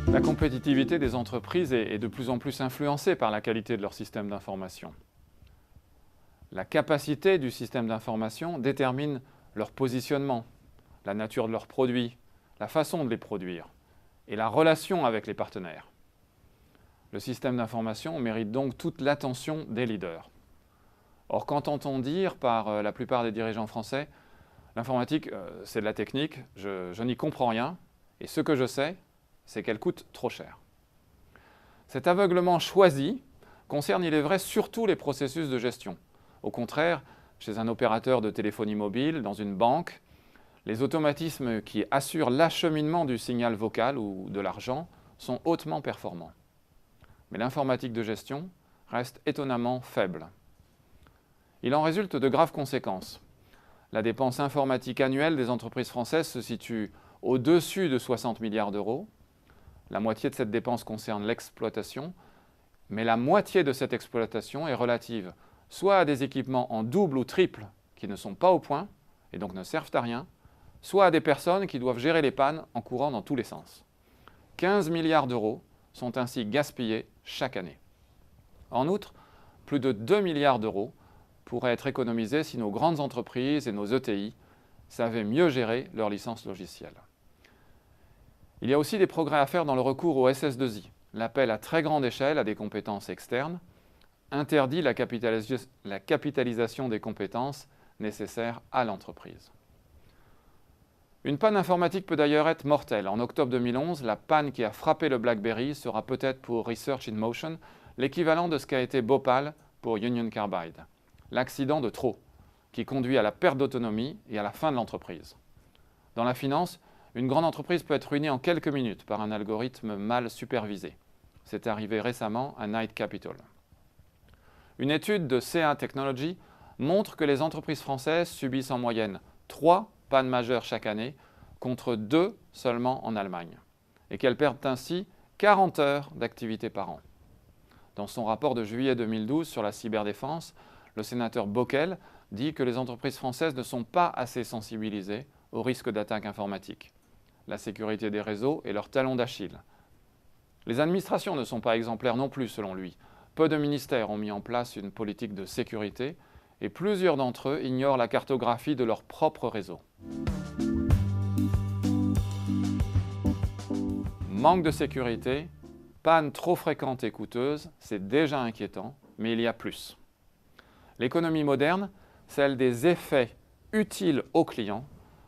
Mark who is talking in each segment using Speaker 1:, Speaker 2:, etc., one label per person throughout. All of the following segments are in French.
Speaker 1: La compétitivité des entreprises est de plus en plus influencée par la qualité de leur système d'information. La capacité du système d'information détermine leur positionnement, la nature de leurs produits, la façon de les produire et la relation avec les partenaires. Le système d'information mérite donc toute l'attention des leaders. Or, qu'entend-on dire par la plupart des dirigeants français? L'informatique, c'est de la technique, je n'y comprends rien, et ce que je sais, c'est qu'elle coûte trop cher. Cet aveuglement choisi concerne, il est vrai, surtout les processus de gestion. Au contraire, chez un opérateur de téléphonie mobile, dans une banque, les automatismes qui assurent l'acheminement du signal vocal ou de l'argent sont hautement performants. Mais l'informatique de gestion reste étonnamment faible. Il en résulte de graves conséquences. La dépense informatique annuelle des entreprises françaises se situe au-dessus de 60 milliards d'euros. La moitié de cette dépense concerne l'exploitation, mais la moitié de cette exploitation est relative soit à des équipements en double ou triple qui ne sont pas au point et donc ne servent à rien, soit à des personnes qui doivent gérer les pannes en courant dans tous les sens. 15 milliards d'euros sont ainsi gaspillés chaque année. En outre, plus de 2 milliards d'euros pourraient être économisés si nos grandes entreprises et nos ETI savaient mieux gérer leurs licences logicielles. Il y a aussi des progrès à faire dans le recours au SS2I. L'appel à très grande échelle à des compétences externes interdit la capitalisation des compétences nécessaires à l'entreprise. Une panne informatique peut d'ailleurs être mortelle. En octobre 2011, la panne qui a frappé le BlackBerry sera peut-être pour Research in Motion l'équivalent de ce qu'a été Bhopal pour Union Carbide. L'accident de trop, qui conduit à la perte d'autonomie et à la fin de l'entreprise. Dans la finance, une grande entreprise peut être ruinée en quelques minutes par un algorithme mal supervisé. C'est arrivé récemment à Knight Capital. Une étude de CA Technology montre que les entreprises françaises subissent en moyenne 3 pannes majeures chaque année, contre 2 seulement en Allemagne, et qu'elles perdent ainsi 40 heures d'activité par an. Dans son rapport de juillet 2012 sur la cyberdéfense, le sénateur Bockel dit que les entreprises françaises ne sont pas assez sensibilisées au risque d'attaque informatique. La sécurité des réseaux est leur talon d'Achille. Les administrations ne sont pas exemplaires non plus, selon lui. Peu de ministères ont mis en place une politique de sécurité et plusieurs d'entre eux ignorent la cartographie de leur propre réseau. Manque de sécurité, panne trop fréquente et coûteuse, c'est déjà inquiétant, mais il y a plus. L'économie moderne, celle des effets utiles aux clients,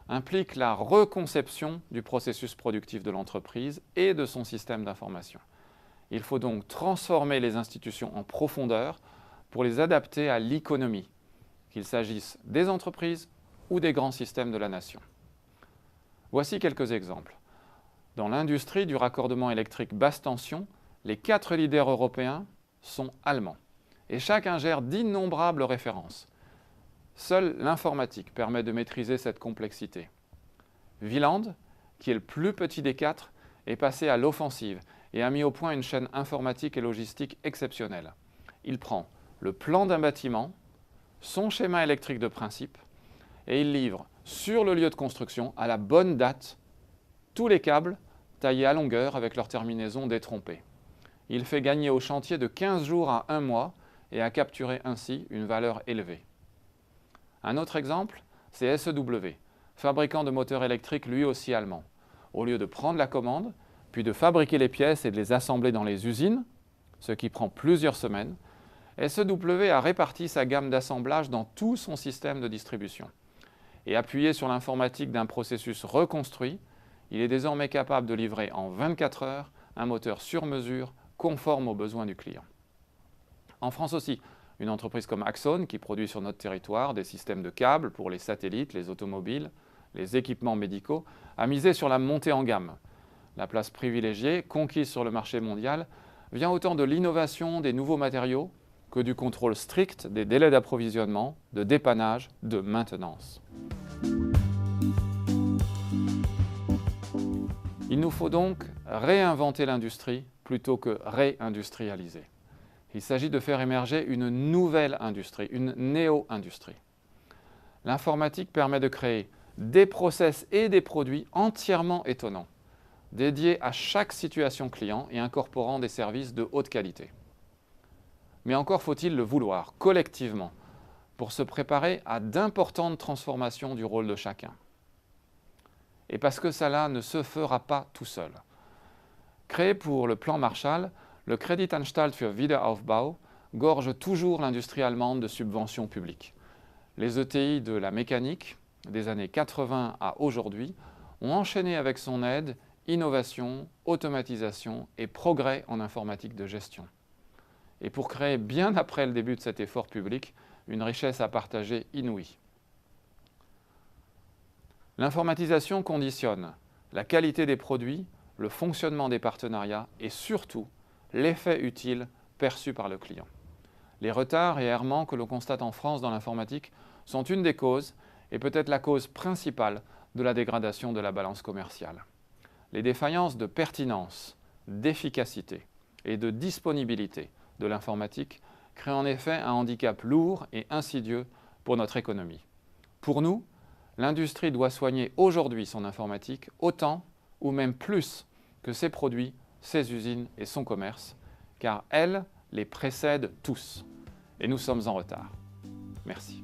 Speaker 1: implique la reconception du processus productif de l'entreprise et de son système d'information. Il faut donc transformer les institutions en profondeur pour les adapter à l'économie, qu'il s'agisse des entreprises ou des grands systèmes de la nation. Voici quelques exemples. Dans l'industrie du raccordement électrique basse tension, les 4 leaders européens sont allemands et chacun gère d'innombrables références. Seule l'informatique permet de maîtriser cette complexité. Wieland, qui est le plus petit des 4, est passé à l'offensive et a mis au point une chaîne informatique et logistique exceptionnelle. Il prend le plan d'un bâtiment, son schéma électrique de principe, et il livre sur le lieu de construction, à la bonne date, tous les câbles taillés à longueur avec leur terminaison détrompée. Il fait gagner au chantier de 15 jours à 1 mois et a capturé ainsi une valeur élevée. Un autre exemple, c'est SEW, fabricant de moteurs électriques lui aussi allemand. Au lieu de prendre la commande, puis de fabriquer les pièces et de les assembler dans les usines, ce qui prend plusieurs semaines, SEW a réparti sa gamme d'assemblage dans tout son système de distribution. Et appuyé sur l'informatique d'un processus reconstruit, il est désormais capable de livrer en 24 heures un moteur sur mesure conforme aux besoins du client. En France aussi, une entreprise comme Axon, qui produit sur notre territoire des systèmes de câbles pour les satellites, les automobiles, les équipements médicaux, a misé sur la montée en gamme. La place privilégiée, conquise sur le marché mondial, vient autant de l'innovation des nouveaux matériaux que du contrôle strict des délais d'approvisionnement, de dépannage, de maintenance. Il nous faut donc réinventer l'industrie plutôt que réindustrialiser. Il s'agit de faire émerger une nouvelle industrie, une néo-industrie. L'informatique permet de créer des process et des produits entièrement étonnants, dédiés à chaque situation client et incorporant des services de haute qualité. Mais encore faut-il le vouloir, collectivement, pour se préparer à d'importantes transformations du rôle de chacun. Et parce que cela ne se fera pas tout seul. Créé pour le plan Marshall, le Kreditanstalt für Wiederaufbau gorge toujours l'industrie allemande de subventions publiques. Les ETI de la mécanique, des années 80 à aujourd'hui, ont enchaîné avec son aide innovation, automatisation et progrès en informatique de gestion. Et pour créer, bien après le début de cet effort public, une richesse à partager inouïe. L'informatisation conditionne la qualité des produits, le fonctionnement des partenariats et surtout l'effet utile perçu par le client. Les retards et errements que l'on constate en France dans l'informatique sont une des causes et peut-être la cause principale de la dégradation de la balance commerciale. Les défaillances de pertinence, d'efficacité et de disponibilité de l'informatique créent en effet un handicap lourd et insidieux pour notre économie. Pour nous, l'industrie doit soigner aujourd'hui son informatique autant ou même plus que ses produits, ses usines et son commerce, car elle les précède tous. Et nous sommes en retard. Merci.